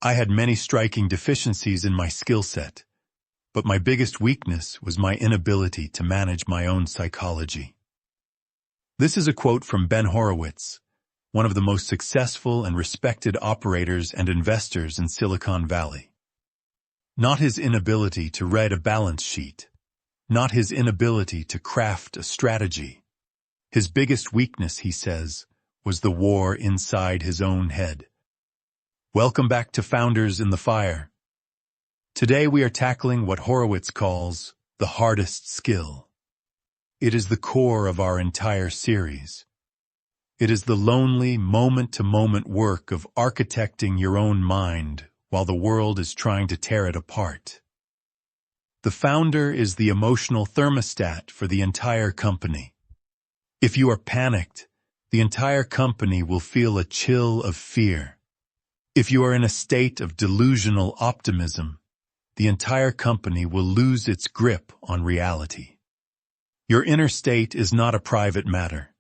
I had many striking deficiencies in my skill set, but my biggest weakness was my inability to manage my own psychology. This is a quote from Ben Horowitz, one of the most successful and respected operators and investors in Silicon Valley. Not his inability to write a balance sheet, not his inability to craft a strategy. His biggest weakness, he says, was the war inside his own head. Welcome back to Founders in the Fire. Today we are tackling what Horowitz calls the hardest skill. It is the core of our entire series. It is the lonely, moment-to-moment work of architecting your own mind while the world is trying to tear it apart. The founder is the emotional thermostat for the entire company. If you are panicked, the entire company will feel a chill of fear. If you are in a state of delusional optimism, the entire company will lose its grip on reality. Your inner state is not a private matter.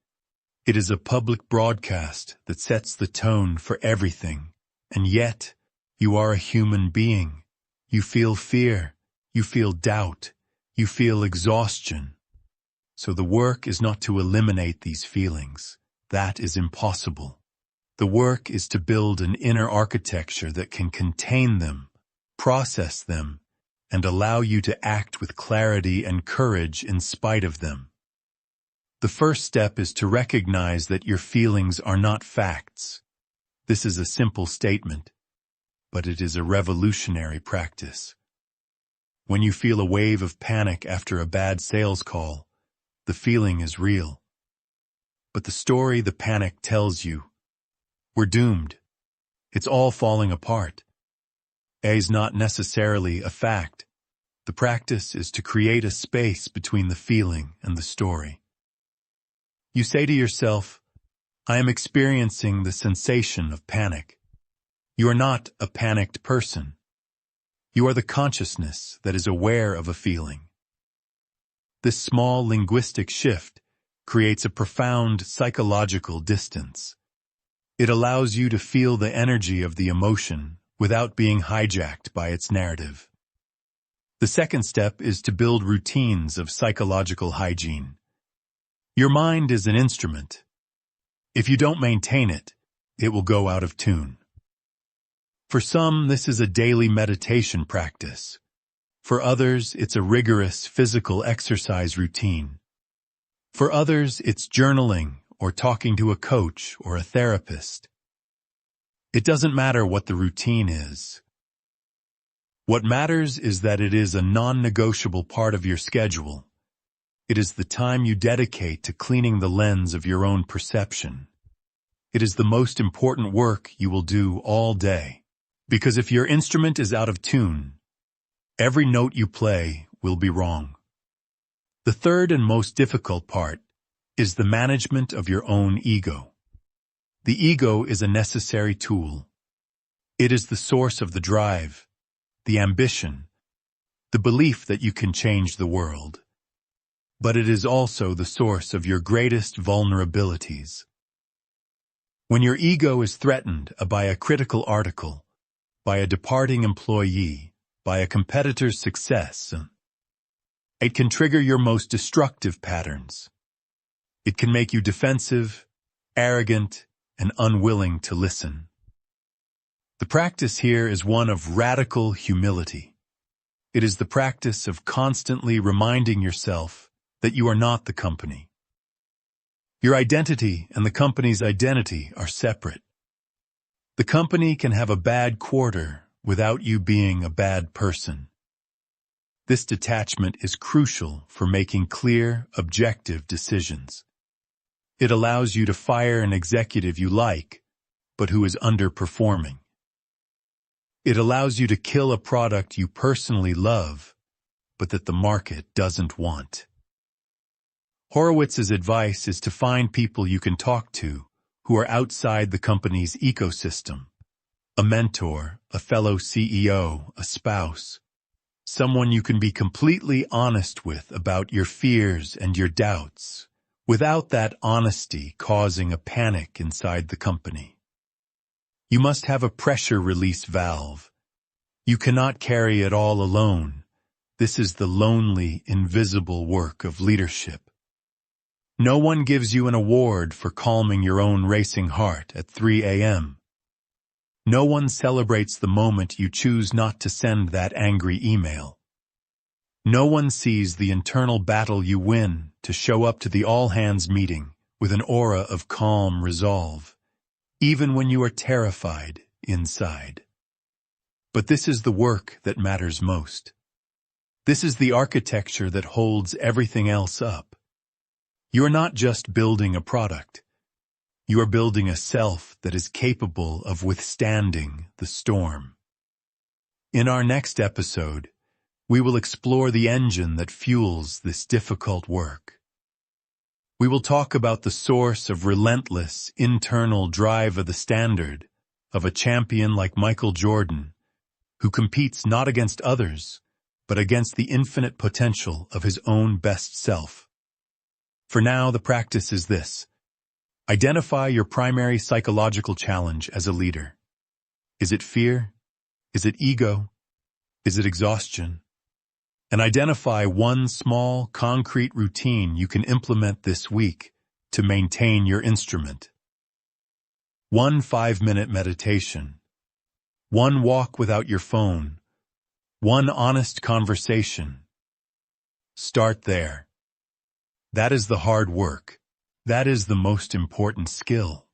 It is a public broadcast that sets the tone for everything, and yet, you are a human being. You feel fear, you feel doubt, you feel exhaustion. So the work is not to eliminate these feelings. That is impossible. The work is to build an inner architecture that can contain them, process them, and allow you to act with clarity and courage in spite of them. The first step is to recognize that your feelings are not facts. This is a simple statement, but it is a revolutionary practice. When you feel a wave of panic after a bad sales call, the feeling is real. But the story the panic tells you, we're doomed. It's all falling apart. Is not necessarily a fact. The practice is to create a space between the feeling and the story. You say to yourself, I am experiencing the sensation of panic. You are not a panicked person. You are the consciousness that is aware of a feeling. This small linguistic shift creates a profound psychological distance. It allows you to feel the energy of the emotion without being hijacked by its narrative. The second step is to build routines of psychological hygiene. Your mind is an instrument. If you don't maintain it, it will go out of tune. For some, this is a daily meditation practice. For others, it's a rigorous physical exercise routine. For others, it's journaling or talking to a coach or a therapist. It doesn't matter what the routine is. What matters is that it is a non-negotiable part of your schedule. It is the time you dedicate to cleaning the lens of your own perception. It is the most important work you will do all day. Because if your instrument is out of tune, every note you play will be wrong. The third and most difficult part is the management of your own ego. The ego is a necessary tool. It is the source of the drive, the ambition, the belief that you can change the world. But it is also the source of your greatest vulnerabilities. When your ego is threatened by a critical article, by a departing employee, by a competitor's success, it can trigger your most destructive patterns. It can make you defensive, arrogant, and unwilling to listen. The practice here is one of radical humility. It is the practice of constantly reminding yourself that you are not the company. Your identity and the company's identity are separate. The company can have a bad quarter without you being a bad person. This detachment is crucial for making clear, objective decisions. It allows you to fire an executive you like, but who is underperforming. It allows you to kill a product you personally love, but that the market doesn't want. Horowitz's advice is to find people you can talk to who are outside the company's ecosystem. A mentor, a fellow CEO, a spouse. Someone you can be completely honest with about your fears and your doubts, without that honesty causing a panic inside the company. You must have a pressure release valve. You cannot carry it all alone. This is the lonely, invisible work of leadership. No one gives you an award for calming your own racing heart at 3 a.m. No one celebrates the moment you choose not to send that angry email. No one sees the internal battle you win to show up to the all-hands meeting with an aura of calm resolve, even when you are terrified inside. But this is the work that matters most. This is the architecture that holds everything else up. You are not just building a product. You are building a self that is capable of withstanding the storm. In our next episode, we will explore the engine that fuels this difficult work. We will talk about the source of relentless internal drive of the standard of a champion like Michael Jordan, who competes not against others, but against the infinite potential of his own best self. For now, the practice is this. Identify your primary psychological challenge as a leader. Is it fear? Is it ego? Is it exhaustion? And identify one small, concrete routine you can implement this week to maintain your instrument. 1 5-minute meditation. 1 walk without your phone. 1 honest conversation. Start there. That is the hard work. That is the most important skill.